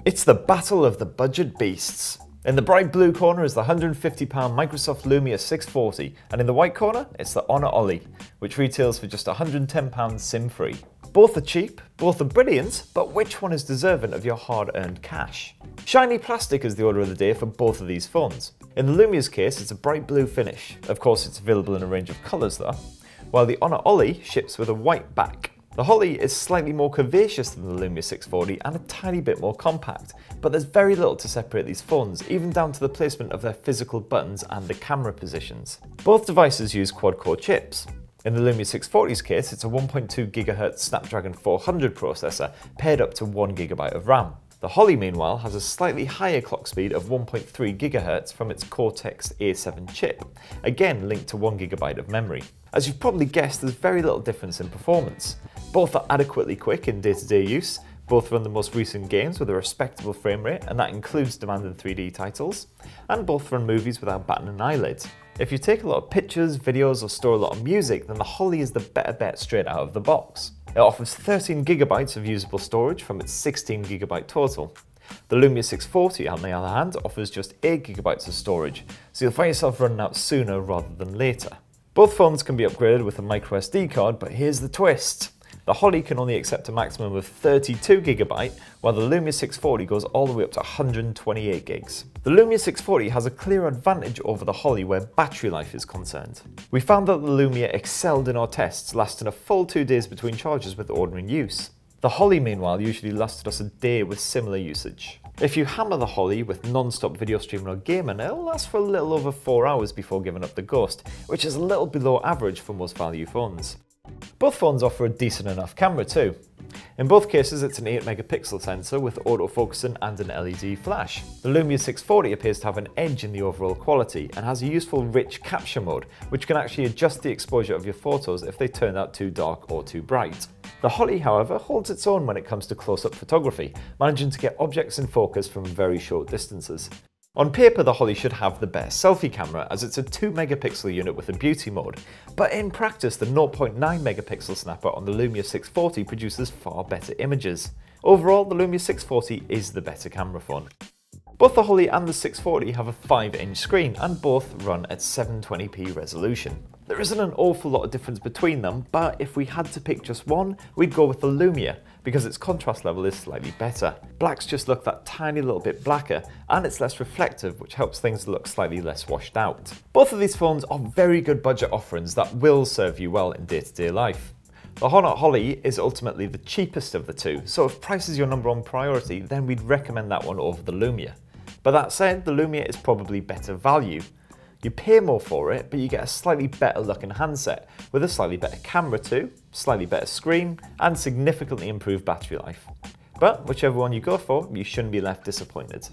It's the battle of the budget beasts. In the bright blue corner is the £150 Microsoft Lumia 640, and in the white corner it's the Honor Ollie, which retails for just £110 SIM-free. Both are cheap, both are brilliant, but which one is deserving of your hard-earned cash? Shiny plastic is the order of the day for both of these phones. In the Lumia's case, it's a bright blue finish. Of course, it's available in a range of colours though, while the Honor Ollie ships with a white back. The Ollie is slightly more curvaceous than the Lumia 640 and a tiny bit more compact, but there's very little to separate these phones, even down to the placement of their physical buttons and the camera positions. Both devices use quad-core chips. In the Lumia 640's case, it's a 1.2 GHz Snapdragon 400 processor paired up to 1 GB of RAM. The Ollie, meanwhile, has a slightly higher clock speed of 1.3 GHz from its Cortex A7 chip, again linked to 1 GB of memory. As you've probably guessed, there's very little difference in performance. Both are adequately quick in day-to-day use, both run the most recent games with a respectable frame rate, and that includes demanding 3D titles, and both run movies without batting an eyelid. If you take a lot of pictures, videos, or store a lot of music, then the Ollie is the better bet straight out of the box. It offers 13 GB of usable storage from its 16 GB total. The Lumia 640, on the other hand, offers just 8 GB of storage, so you'll find yourself running out sooner rather than later. Both phones can be upgraded with a microSD card, but here's the twist. The Ollie can only accept a maximum of 32 GB, while the Lumia 640 goes all the way up to 128 gigs. The Lumia 640 has a clear advantage over the Ollie where battery life is concerned. We found that the Lumia excelled in our tests, lasting a full 2 days between charges with ordinary use. The Ollie, meanwhile, usually lasted us a day with similar usage. If you hammer the Ollie with non-stop video streaming or gaming, it'll last for a little over 4 hours before giving up the ghost, which is a little below average for most value phones. Both phones offer a decent enough camera too. In both cases, it's an 8 megapixel sensor with autofocusing and an LED flash. The Lumia 640 appears to have an edge in the overall quality and has a useful rich capture mode, which can actually adjust the exposure of your photos if they turn out too dark or too bright. The Ollie, however, holds its own when it comes to close-up photography, managing to get objects in focus from very short distances. On paper, the Ollie should have the best selfie camera, as it's a 2 megapixel unit with a beauty mode, but in practice the 0.9 megapixel snapper on the Lumia 640 produces far better images. Overall, the Lumia 640 is the better camera phone. Both the Ollie and the 640 have a 5-inch screen and both run at 720p resolution. There isn't an awful lot of difference between them, but if we had to pick just one, we'd go with the Lumia, because its contrast level is slightly better. Blacks just look that tiny little bit blacker, and it's less reflective, which helps things look slightly less washed out. Both of these phones are very good budget offerings that will serve you well in day-to-day life. The Honor Ollie is ultimately the cheapest of the two, so if price is your number one priority, then we'd recommend that one over the Lumia. But that said, the Lumia is probably better value. You pay more for it, but you get a slightly better looking handset, with a slightly better camera too, slightly better screen, and significantly improved battery life. But whichever one you go for, you shouldn't be left disappointed.